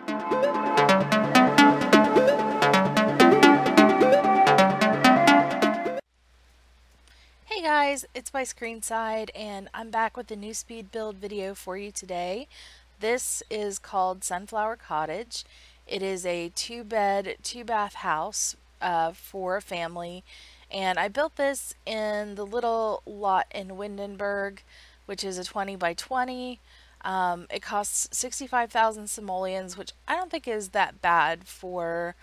Hey guys, it's byscreenside and I'm back with a new speed build video for you today. This is called Sunflower Cottage. It is a 2-bed, 2-bath house for a family, and I built this in the little lot in Windenburg, which is a 20 by 20. It costs 65,000 simoleons, which I don't think is that bad for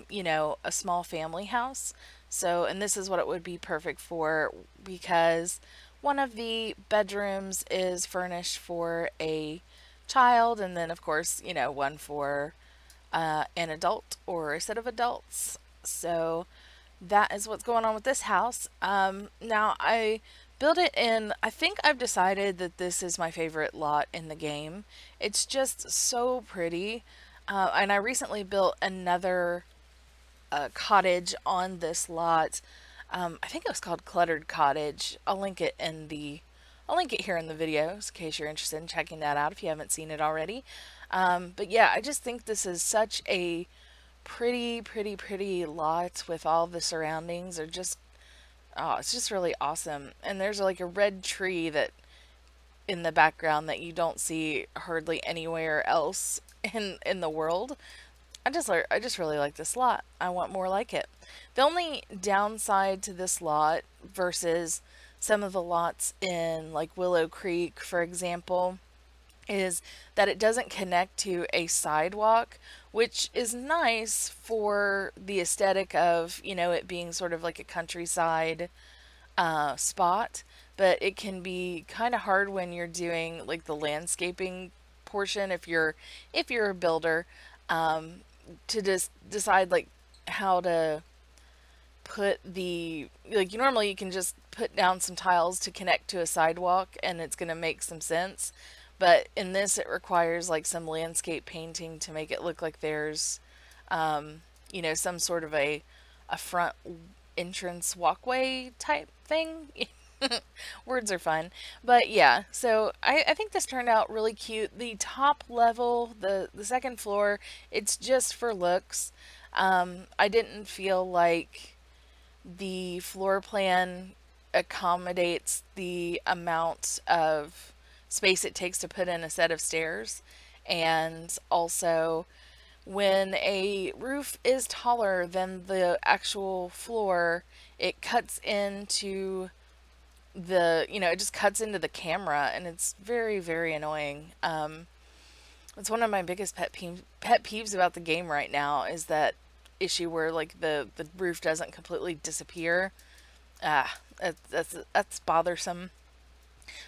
you know, a small family house. So, and this is what it would be perfect for, because one of the bedrooms is furnished for a child, and then of course, you know, one for an adult or a set of adults. So that is what's going on with this house. Now I built it in, I think I've decided that this is my favorite lot in the game. It's just so pretty. And I recently built another cottage on this lot. I think it was called Cluttered Cottage. I'll link it here in the video in case you're interested in checking that out if you haven't seen it already. But yeah, I just think this is such a pretty lot with all the surroundings. Are just, oh, it's just really awesome. And there's like a red tree that in the background that you don't see hardly anywhere else in the world. I just really like this lot. I want more like it. The only downside to this lot versus some of the lots in like Willow Creek, for example, is that it doesn't connect to a sidewalk, which is nice for the aesthetic of, you know, it being sort of like a countryside spot, but it can be kind of hard when you're doing like the landscaping portion if you're a builder, to just decide like how to put the, like, you normally you can just put down some tiles to connect to a sidewalk and it's going to make some sense, but in this it requires like some landscape painting to make it look like there's you know, some sort of a front entrance walkway type thing. Words are fun. But yeah, so I think this turned out really cute. The top level, the second floor, it's just for looks. I didn't feel like the floor plan accommodates the amount of space it takes to put in a set of stairs. And also, when a roof is taller than the actual floor, it cuts into the, you know, it just cuts into the camera, and it's very annoying. It's one of my biggest pet peeves about the game right now, is that issue where like the roof doesn't completely disappear. That's bothersome.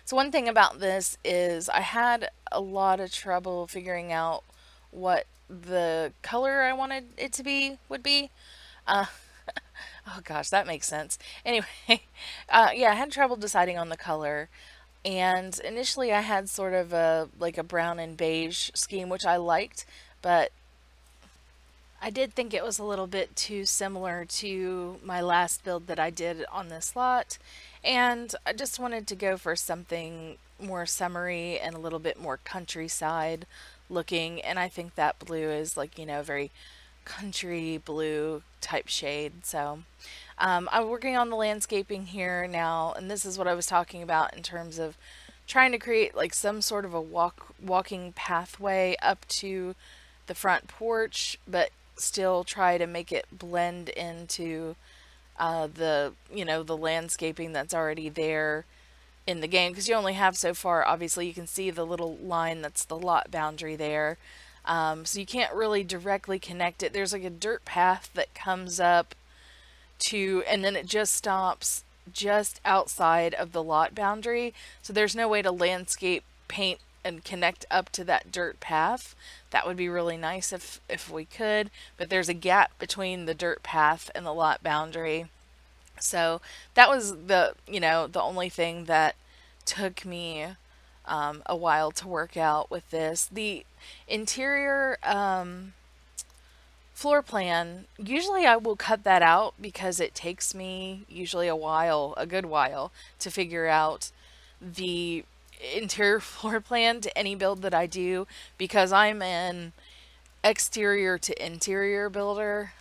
So one thing about this is I had a lot of trouble figuring out what the color I wanted it to be would be. Uh, Oh gosh, that makes sense. Anyway, yeah, I had trouble deciding on the color, and initially I had sort of a like a brown and beige scheme, which I liked, but I did think it was a little bit too similar to my last build that I did on this lot, and I just wanted to go for something more summery and a little bit more countryside looking, and I think that blue is like, you know, very country blue type shade. So I'm working on the landscaping here now, and this is what I was talking about in terms of trying to create like some sort of a walking pathway up to the front porch, but still try to make it blend into the, you know, the landscaping that's already there in the game, because you only have so far. Obviously you can see the little line that's the lot boundary there. So you can't really directly connect it. There's like a dirt path that comes up to, and then it just stops just outside of the lot boundary. So there's no way to landscape paint and connect up to that dirt path. That would be really nice if we could, but there's a gap between the dirt path and the lot boundary. So that was the, you know, the only thing that took me a while to work out with this. The interior floor plan, usually I will cut that out because it takes me usually a good while, to figure out the interior floor plan to any build that I do, because I'm in exterior to interior builder.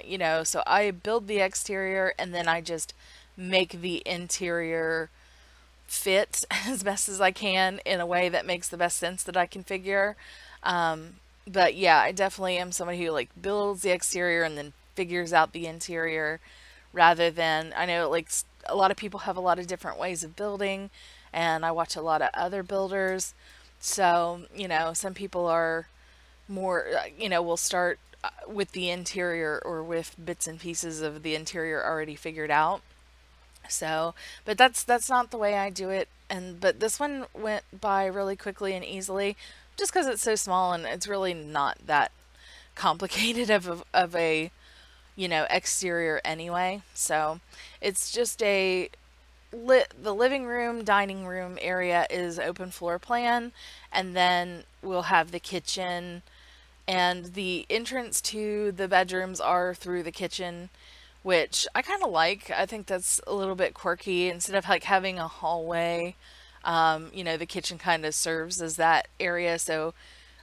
You know, so I build the exterior and then I just make the interior fit as best as I can in a way that makes the best sense that I can figure. But yeah, I definitely am somebody who like builds the exterior and then figures out the interior rather than, I know like a lot of people have a lot of different ways of building, and I watch a lot of other builders. So, you know, some people are more, you know, will start with the interior or with bits and pieces of the interior already figured out. So, but that's not the way I do it. And but this one went by really quickly and easily, just because it's so small and it's really not that complicated of a you know exterior anyway. So, it's just a the living room, dining room area is open floor plan, and then we'll have the kitchen and the entrance to the bedrooms are through the kitchen, which I kind of like. I think that's a little bit quirky. Instead of like having a hallway, you know, the kitchen kind of serves as that area. So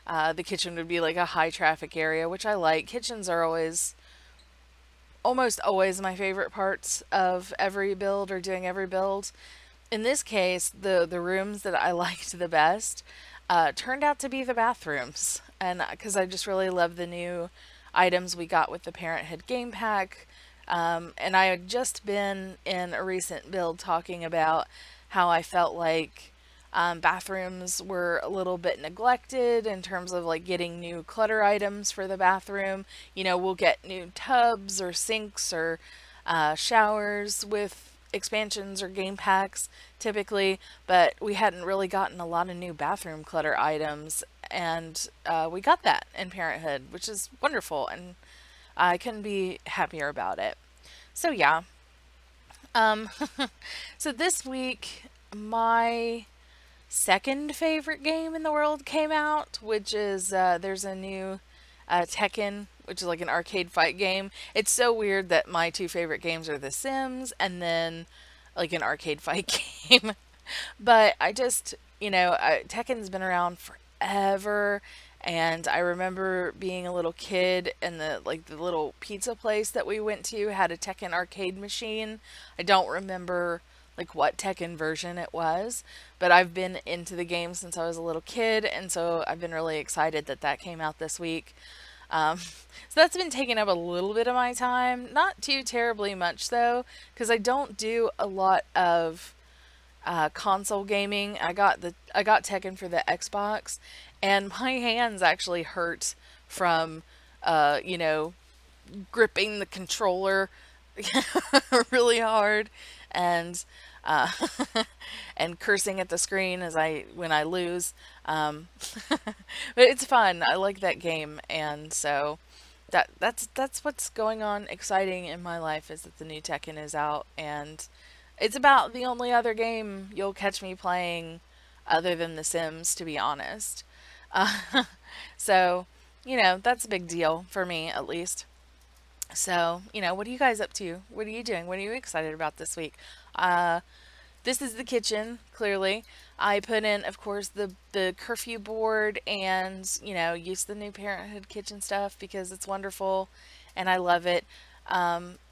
the kitchen would be like a high traffic area, which I like. Kitchens are almost always my favorite parts of every build or doing every build. In this case, the rooms that I liked the best turned out to be the bathrooms, and because I just really love the new items we got with the Parenthood game pack. And I had just been in a recent build talking about how I felt like bathrooms were a little bit neglected in terms of like getting new clutter items for the bathroom. You know, we'll get new tubs or sinks or showers with expansions or game packs typically, but we hadn't really gotten a lot of new bathroom clutter items, and we got that in Parenthood, which is wonderful, and I couldn't be happier about it. So yeah. Um, so this week, my second favorite game in the world came out, which is there's a new Tekken, which is like an arcade fight game. It's so weird that my two favorite games are The Sims and then like an arcade fight game. But I just, you know, Tekken's been around forever, and I remember being a little kid and the little pizza place that we went to had a Tekken arcade machine. I don't remember like what Tekken version it was, but I've been into the game since I was a little kid, and so I've been really excited that that came out this week. So that's been taking up a little bit of my time, not too terribly much though, because I don't do a lot of console gaming. I got Tekken for the Xbox, and my hands actually hurt from you know, gripping the controller really hard and uh, and cursing at the screen as I when I lose. But it's fun. I like that game, and so that's what's going on exciting in my life is that the new Tekken is out, and it's about the only other game you'll catch me playing other than The Sims, to be honest. Uh, so, you know, that's a big deal for me at least. So, you know, what are you guys up to? What are you doing? What are you excited about this week? Uh, this is the kitchen, clearly. I put in, of course, the curfew board and, you know, use the new Parenthood kitchen stuff because it's wonderful and I love it.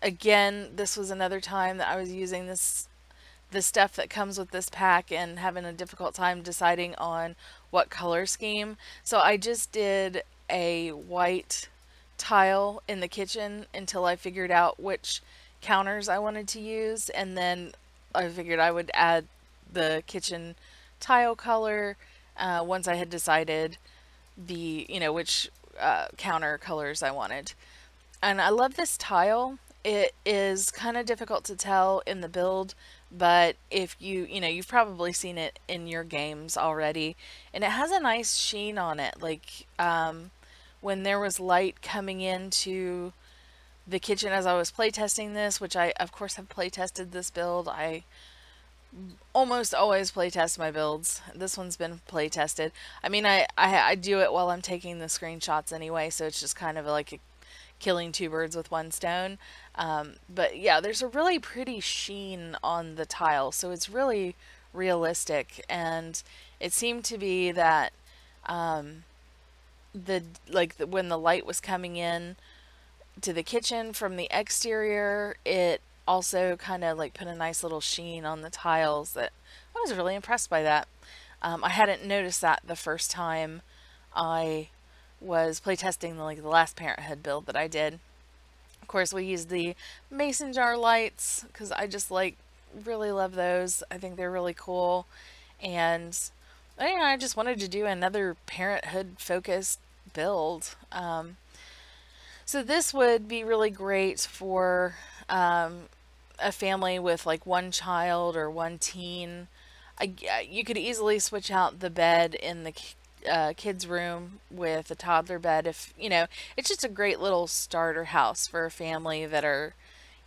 Again, this was another time that I was using the stuff that comes with this pack and having a difficult time deciding on what color scheme. So I just did a white tile in the kitchen until I figured out which counters I wanted to use, and then I figured I would add the kitchen tile color once I had decided the, you know, which counter colors I wanted. And I love this tile. It is kind of difficult to tell in the build, but if you know, you've probably seen it in your games already, and it has a nice sheen on it. Like, when there was light coming into the kitchen as I was playtesting this, which I, of course, have playtested this build. I almost always playtest my builds. This one's been playtested. I mean, I do it while I'm taking the screenshots anyway, so it's just kind of like killing two birds with one stone. But yeah, there's a really pretty sheen on the tile, so it's really realistic, and it seemed to be that when the light was coming in to the kitchen from the exterior, it also kind of like put a nice little sheen on the tiles that I was really impressed by that. I hadn't noticed that the first time I was playtesting the last Parenthood build that I did. Of course, we used the mason jar lights because I just really love those. I think they're really cool, and I just wanted to do another Parenthood focused build. So this would be really great for a family with like one child or one teen. You could easily switch out the bed in the kids' room with a toddler bed if, it's just a great little starter house for a family that are,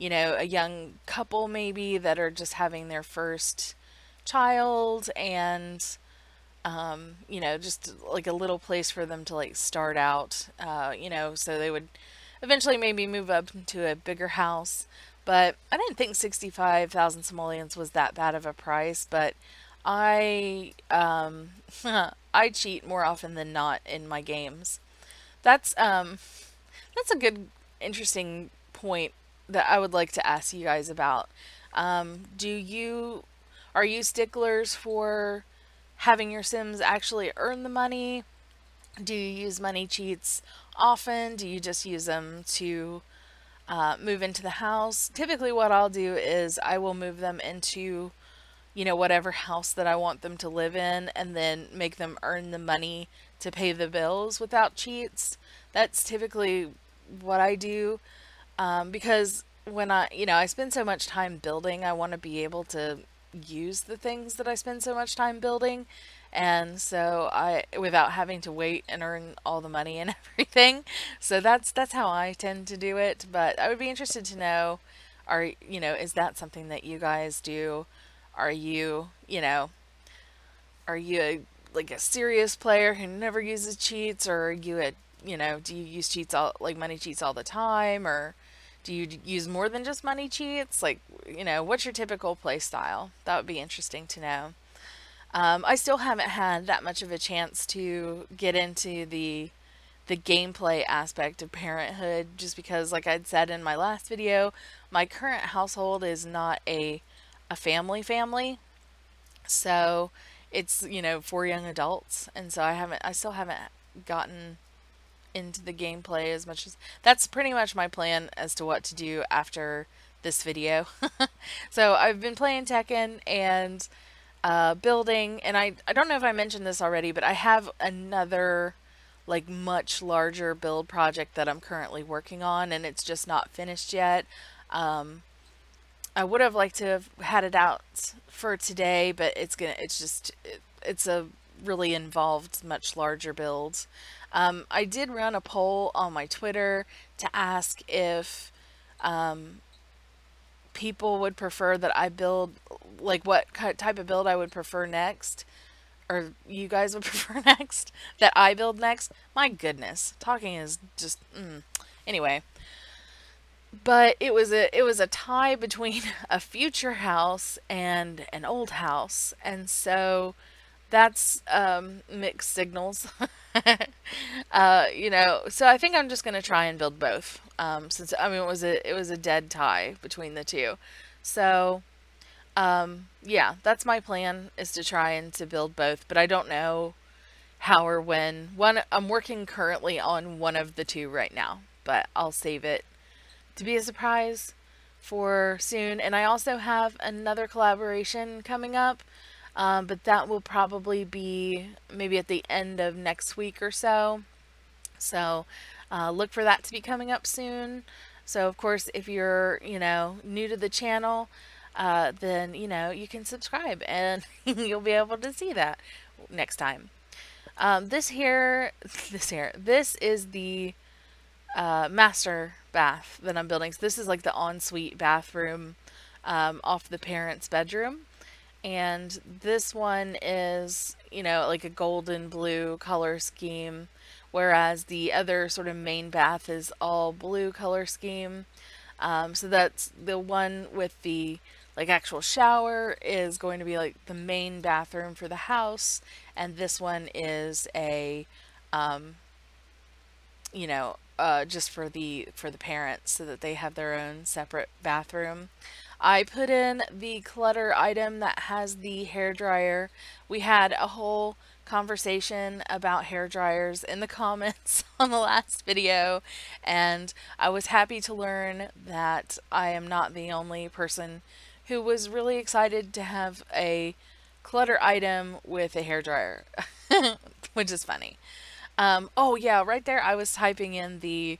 a young couple maybe that are just having their first child and just like a little place for them to like start out, so they would eventually maybe move up into a bigger house. But I didn't think 65,000 simoleons was that bad of a price, but I I cheat more often than not in my games. That's a good interesting point that I would like to ask you guys about. Do you Are you sticklers for having your Sims actually earn the money? Do you use money cheats often? Do you just use them to move into the house? Typically what I'll do is I will move them into, whatever house that I want them to live in and then make them earn the money to pay the bills without cheats. That's typically what I do, because when I spend so much time building, I want to be able to use the things that I spend so much time building. And so without having to wait and earn all the money and everything. So that's how I tend to do it. But I would be interested to know, is that something that you guys do? Are you, are you like a serious player who never uses cheats, or are you do you use cheats money cheats all the time, or do you use more than just money cheats? Like, what's your typical play style? That would be interesting to know. I still haven't had that much of a chance to get into the gameplay aspect of Parenthood, just because, like I'd said in my last video, my current household is not a family. So it's, 4 young adults, and so I still haven't gotten into the gameplay as much as that's pretty much my plan as to what to do after this video. So I've been playing Tekken and building, and I don't know if I mentioned this already, but I have another like much larger build project that I'm currently working on, and it's just not finished yet. I would have liked to have had it out for today, but it's a really involved, much larger build. I did run a poll on my Twitter to ask if people would prefer that I build, like what type of build I would prefer next, or you guys would prefer next, that I build next. My goodness, talking is just, anyway. But it was a tie between a future house and an old house, and so that's mixed signals. So I think I'm just gonna try and build both. Since it was a dead tie between the two. So yeah, that's my plan, is to try and to build both, but I don't know how or when. I'm working currently on one of the two right now, but I'll save it to be a surprise for soon. And I also have another collaboration coming up, but that will probably be maybe at the end of next week or so. So look for that to be coming up soon. So of course, if you're, new to the channel, then, you can subscribe and you'll be able to see that next time. This is the master bath that I'm building. So this is like the ensuite bathroom off the parents' bedroom. And this one is, like a golden blue color scheme, whereas the other sort of main bath is all blue color scheme. So that's the one with the like actual shower is going to be like the main bathroom for the house, and this one is a you know, just for the parents so that they have their own separate bathroom. I put in the clutter item that has the hair dryer. We had a whole conversation about hair dryers in the comments on the last video, and I was happy to learn that I am not the only person who was really excited to have a clutter item with a hair dryer, which is funny. Oh yeah, right there I was typing in the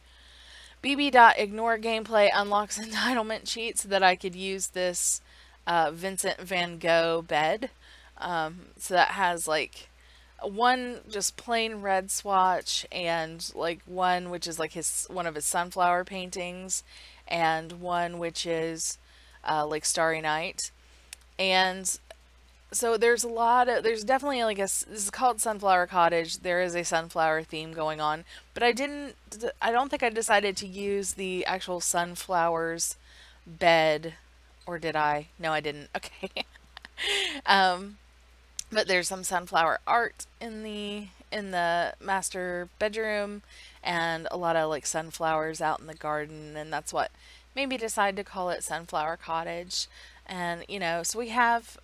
bb.ignore gameplay unlocks entitlement cheat so that I could use this Vincent van Gogh bed. So that has like one just plain red swatch and like one which is like his one of his sunflower paintings and one which is like Starry Night. And so there's definitely like this is called Sunflower Cottage. There is a sunflower theme going on, but I don't think I decided to use the actual sunflowers bed, or did I? No, I didn't. Okay. um, but there's some sunflower art in the master bedroom and a lot of like sunflowers out in the garden, and that's what made me decide to call it Sunflower Cottage. And so we have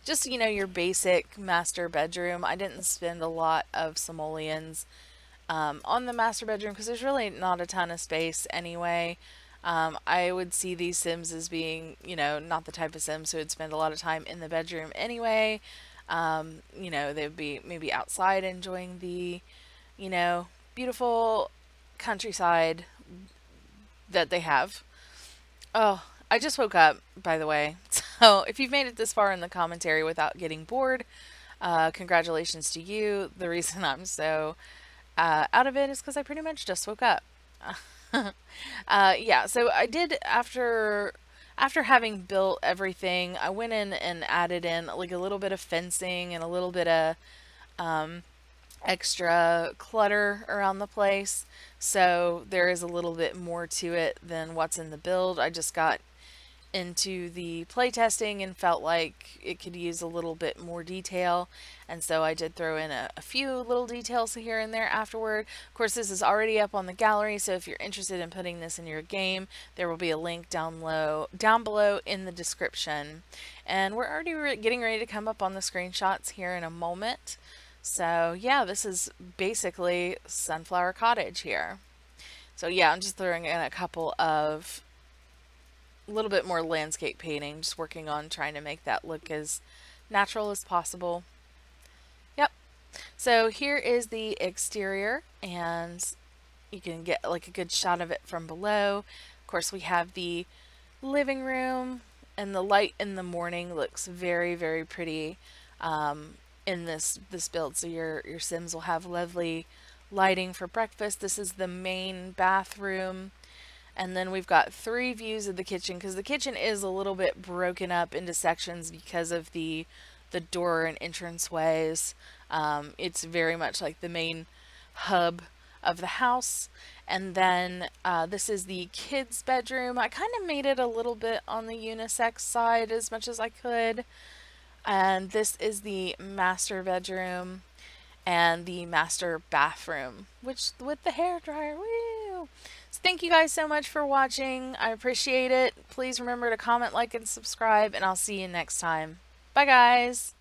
just your basic master bedroom. I didn't spend a lot of simoleons on the master bedroom because there's really not a ton of space anyway. I would see these Sims as being, not the type of Sims who would spend a lot of time in the bedroom anyway. They would be maybe outside enjoying the, beautiful countryside that they have. Oh, I just woke up, by the way. So if you've made it this far in the commentary without getting bored, congratulations to you. The reason I'm so out of it is because I pretty much just woke up. Yeah, so I did after having built everything, I went in and added in like a little bit of fencing and a little bit of extra clutter around the place. So there is a little bit more to it than what's in the build. I just got into the playtesting and felt like it could use a little bit more detail, and so I did throw in a few little details here and there afterward. Of course, this is already up on the gallery, so if you're interested in putting this in your game, there will be a link down below in the description. And we're already getting ready to come up on the screenshots here in a moment. So yeah, this is basically Sunflower Cottage here. So yeah, I'm just throwing in a couple of little bit more landscape painting, just working on trying to make that look as natural as possible. Yep. So here is the exterior, and you can get like a good shot of it from below. Of course, we have the living room, and the light in the morning looks very, very pretty in this build. So your Sims will have lovely lighting for breakfast. This is the main bathroom. And then we've got 3 views of the kitchen because the kitchen is a little bit broken up into sections because of the door and entrance ways. It's very much like the main hub of the house. And then this is the kids' bedroom. I kind of made it a little bit on the unisex side as much as I could. And this is the master bedroom and the master bathroom, which with the hair dryer. Woo! So thank you guys so much for watching. I appreciate it. Please remember to comment, like, and subscribe, and I'll see you next time. Bye, guys.